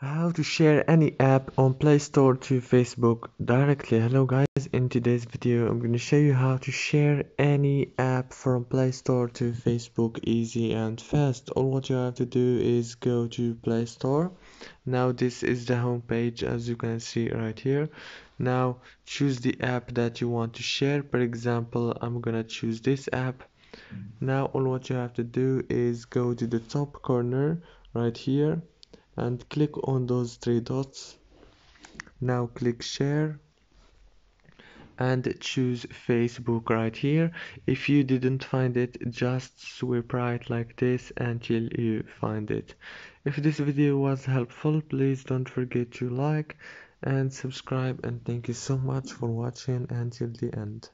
How to share any app on Play Store to Facebook directly. Hello guys, in today's video I'm going to show you how to share any app from Play Store to Facebook easy and fast. All what you have to do is go to Play Store. Now this is the home page, as you can see right here. Now choose the app that you want to share. For example, I'm gonna choose this app. Now all what you have to do is go to the top corner right here and click on those three dots. Now click share and choose Facebook right here. If you didn't find it, just swipe right like this until you find it. If this video was helpful, please don't forget to like and subscribe, and thank you so much for watching until the end.